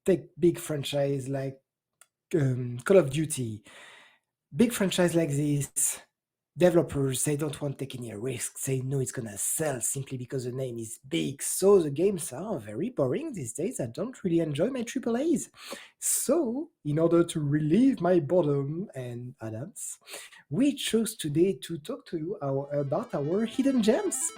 take big franchise like Call of Duty, big franchise like this, developers they don't want to take any risks. They know it's gonna sell simply because the name is big. So the games are very boring these days. I don't really enjoy my triple A's. So, in order to relieve my boredom and Adams, we chose today to talk to you about our hidden gems.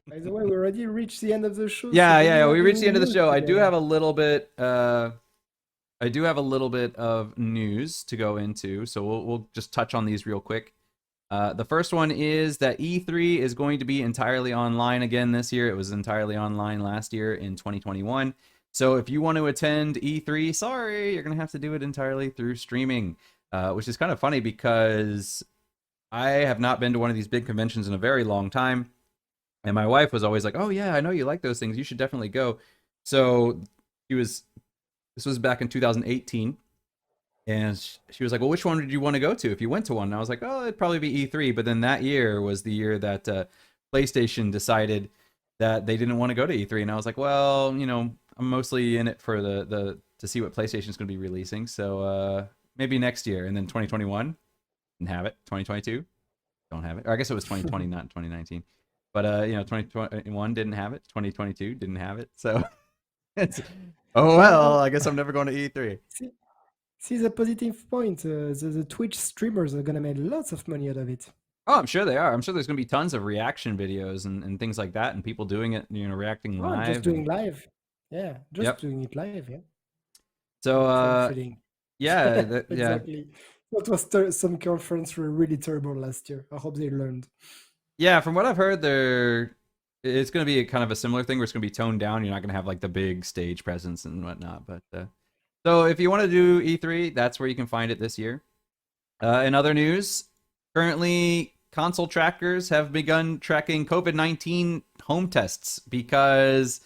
By the way, we already reached the end of the show. So do you Yeah. have We reached the any end of the news show. I do today? have a little bit. I do have a little bit of news to go into, so we'll just touch on these real quick. The first one is that E3 is going to be entirely online again this year. It was entirely online last year in 2021. So if you want to attend E3, sorry, you're going to have to do it entirely through streaming, which is kind of funny because I have not been to one of these big conventions in a very long time. And my wife was always like, "Oh yeah, I know you like those things. You should definitely go." So she was. This was back in 2018, and she was like, "Well, which one did you want to go to if you went to one?" And I was like, "Oh, it'd probably be E3." But then that year was the year that PlayStation decided that they didn't want to go to E3, and I was like, "Well, I'm mostly in it for the to see what PlayStation's going to be releasing. So maybe next year." And then 2021 didn't have it. 2022 don't have it. Or I guess it was 2020, not 2019. But 2021 didn't have it. 2022 didn't have it. So it's, oh well, Well, I guess I'm never going to E3. see, see the positive point. The Twitch streamers are gonna make lots of money out of it. Oh, I'm sure they are. I'm sure there's going to be tons of reaction videos and things like that, and people doing it, reacting Oh, just live. doing And live. Yeah, just yep. doing it live. Yeah, So, very fitting. yeah, yeah, Exactly. That was some conference were really terrible last year. I hope they learned. yeah. From what I've heard, it's going to be a kind of a similar thing where it's going to be toned down. You're not going to have like the big stage presence and whatnot. But so, if you want to do E3, that's where you can find it this year. In other news, currently console trackers have begun tracking COVID-19 home tests because,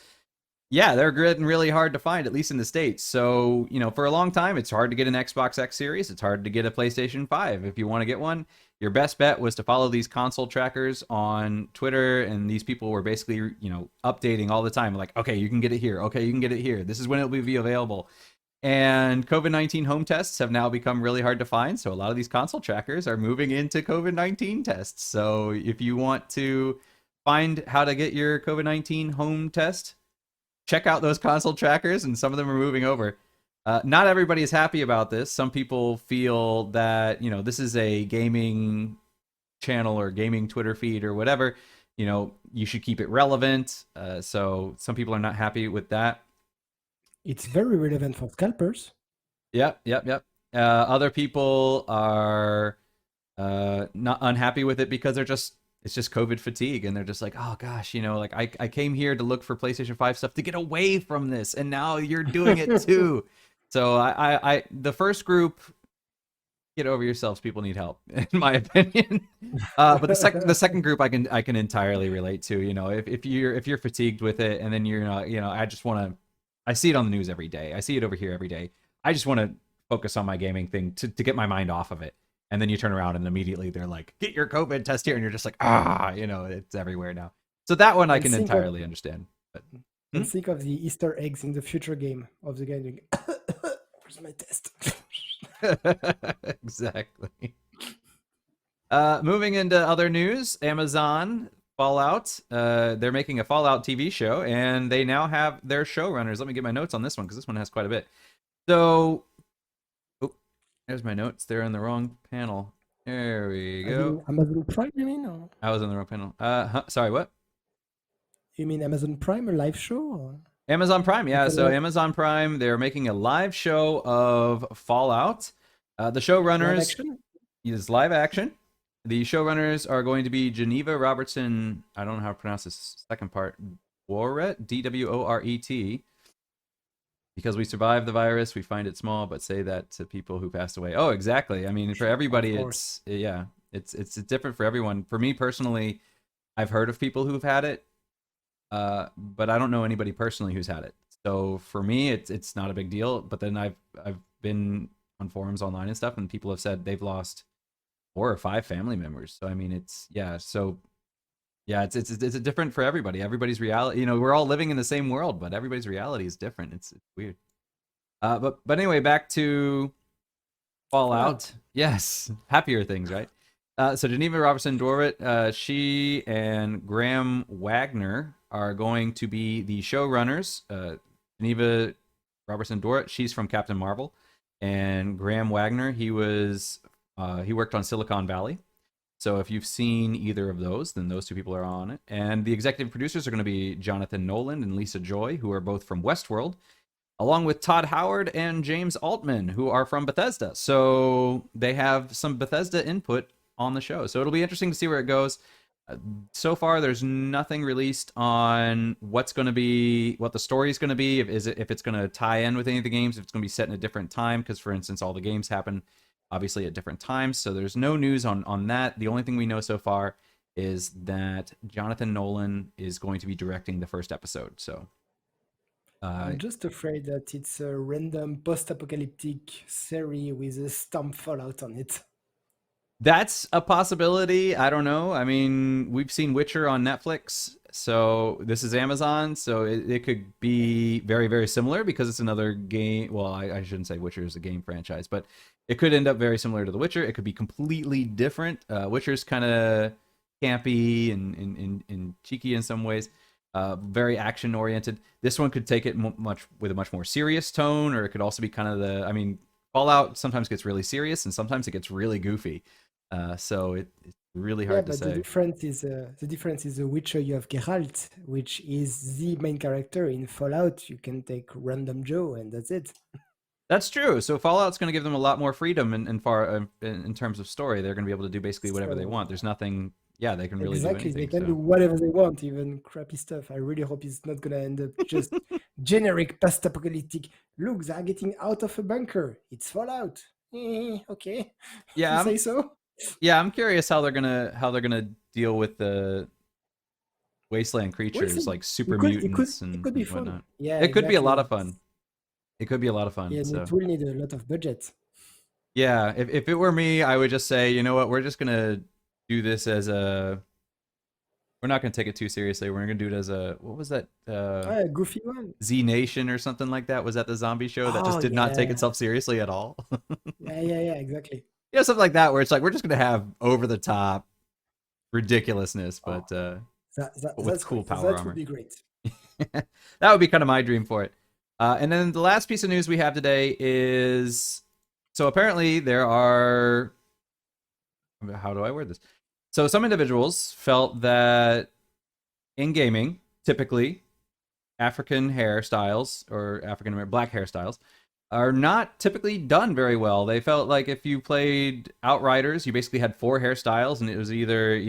yeah, they're getting really hard to find, at least in the States. So, for a long time, it's hard to get an Xbox X Series. It's hard to get a PlayStation 5. If you want to get one, your best bet was to follow these console trackers on Twitter. And these people were basically, updating all the time. Like, okay, you can get it here. Okay, you can get it here. This is when it'll be available. And COVID-19 home tests have now become really hard to find. So a lot of these console trackers are moving into COVID-19 tests. So if you want to find how to get your COVID-19 home test, check out those console trackers, and some of them are moving over. Not everybody is happy about this. Some people feel that, this is a gaming channel or gaming Twitter feed or whatever. You should keep it relevant. So some people are not happy with that. It's very relevant for scalpers. Yep. Other people are not unhappy with it because it's just COVID fatigue, and they're just like, oh gosh, like I came here to look for PlayStation 5 stuff to get away from this, and now you're doing it too. So the first group, get over yourselves. People need help, in my opinion. But the second group, I can entirely relate to. If you're fatigued with it, and then I just want to. I see it on the news every day. I see it over here every day. I just want to focus on my gaming thing to get my mind off of it. And then you turn around and immediately they're like, get your COVID test here. And you're just like, it's everywhere now. So that one I and can think of entirely understand. But, and think of the Easter eggs in the future game of the guy doing. Where's my test? exactly. Moving into other news, Amazon Fallout. They're making a Fallout TV show, and they now have their showrunners. Let me get my notes on this one because this one has quite a bit. So, there's my notes. They're on the wrong panel. There we go. Amazon Prime, you mean? Or? I was on the wrong panel. Sorry, what? You mean Amazon Prime, a live show? Or? Amazon Prime, yeah. Like So Amazon Prime, they're making a live show of Fallout. The showrunners is live action. The showrunners are going to be Geneva Robertson. I don't know how to pronounce this second part. Dworet, Dworet. because we survived the virus, we find it small, but say that to people who passed away. Oh, exactly. I mean, for Of everybody, course. it's yeah, it's different for everyone. For me personally, I've heard of people who've had it, but I don't know anybody personally who's had it. So for me, it's not a big deal. But then I've been on forums online and stuff, and people have said they've lost 4 or 5 family members. So I mean, it's yeah. So yeah, it's different for everybody. Everybody's reality, we're all living in the same world, but everybody's reality is different. It's weird. But anyway, back to Fallout. Fallout. Yes, happier things, right? So Geneva Robertson Dorrit, she and Graham Wagner are going to be the showrunners. Geneva Robertson Dorrit, she's from Captain Marvel, and Graham Wagner, he worked on Silicon Valley. So if you've seen either of those, then those 2 people are on it. And the executive producers are going to be Jonathan Nolan and Lisa Joy, who are both from Westworld, along with Todd Howard and James Altman, who are from Bethesda. So they have some Bethesda input on the show. So it'll be interesting to see where it goes. So far, there's nothing released on what the story is going to be, if it's going to tie in with any of the games, if it's going to be set in a different time. Because, for instance, all the games happen obviously at different times. So there's no news on that. The only thing we know so far is that Jonathan Nolan is going to be directing the first episode. So uh, I'm just afraid that it's a random post-apocalyptic series with a stamp Fallout on it. That's a possibility. I don't know. I mean, we've seen Witcher on Netflix, so this is Amazon, so it could be very, very similar because it's another game. Well, I shouldn't say Witcher is a game franchise, but it could end up very similar to The Witcher. It could be completely different. Witcher's kind of campy and cheeky in some ways, very action oriented. This one could take it much with a much more serious tone, or it could also be kind of I mean, Fallout sometimes gets really serious and sometimes it gets really goofy. So it's really Yeah, hard to but say. the difference is the Witcher. You have Geralt, which is the main character. In Fallout, you can take random Joe, and that's it. That's true. So Fallout's going to give them a lot more freedom in terms of story. They're going to be able to do basically whatever they want. So There's nothing. Yeah, they can really do exactly, they anything. can do So whatever they want, even crappy stuff. I really hope it's not gonna end up just generic post-apocalyptic. Look, they're getting out of a bunker. It's Fallout. Okay, if you yeah, say so. I'm curious how they're gonna deal with the wasteland We'll creatures see. like super mutants It and could be fun. whatnot. Yeah, It could be a lot exactly. of fun. It could be a lot of fun. Yeah, and it So will need a lot of budget. yeah, if it were me, I would just say, you know what, we're just gonna do this as a we're not going to take it too seriously. We're going to do it as a what was that Ah, a goofy one. Z Nation or something like that? Was that the zombie show that Oh just did not take yeah, itself seriously at all? yeah, exactly. Yeah, something like that where it's like we're just going to have over the top ridiculousness, Oh, but with that's cool great. power That would armor. be great. That would be kind of my dream for it. And then the last piece of news we have today is so apparently there are how do I word this? So some individuals felt that in gaming, typically African hairstyles or African black hairstyles are not typically done very well. They felt like if you played Outriders, you basically had 4 hairstyles, and it was either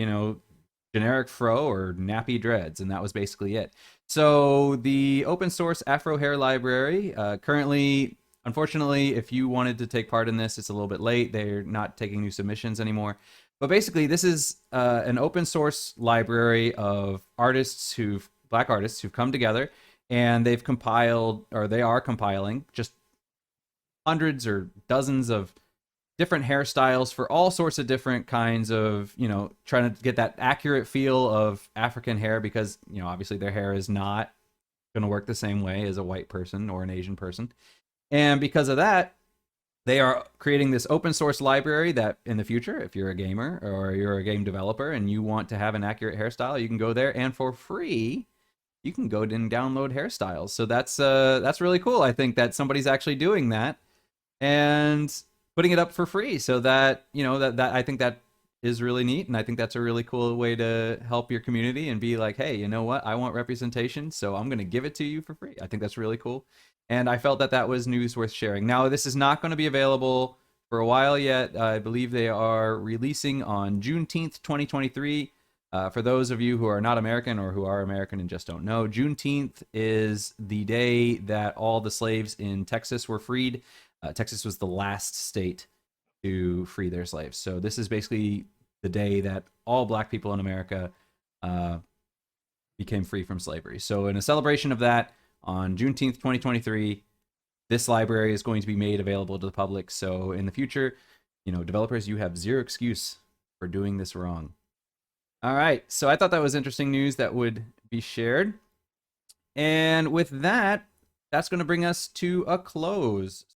generic fro or nappy dreads, and that was basically it. So the open source Afro hair library currently. Unfortunately, if you wanted to take part in this, it's a little bit late. They're not taking new submissions anymore. But basically, this is an open source library of black artists who've come together and they've compiled or they are compiling just hundreds or dozens of different hairstyles for all sorts of different kinds of, trying to get that accurate feel of African hair because, obviously their hair is not going to work the same way as a white person or an Asian person. And because of that, they are creating this open source library that in the future, if you're a gamer or you're a game developer and you want to have an accurate hairstyle, you can go there and for free, you can go and download hairstyles. So that's really cool. I think that somebody's actually doing that and putting it up for free. So that that I think that is really neat, and I think that's a really cool way to help your community and be like, hey, you know what? I want representation, so I'm going to give it to you for free. I think that's really cool, and I felt that was news worth sharing. Now, this is not going to be available for a while yet. I believe they are releasing on Juneteenth, 2023. For those of you who are not American or who are American and just don't know, Juneteenth is the day that all the slaves in Texas were freed. Texas was the last state to free their slaves. So this is basically the day that all black people in America became free from slavery. So in a celebration of that, on Juneteenth 2023, this library is going to be made available to the public. So in the future, developers, you have zero excuse for doing this wrong. All right, so I thought that was interesting news that would be shared. And with that, that's going to bring us to a close.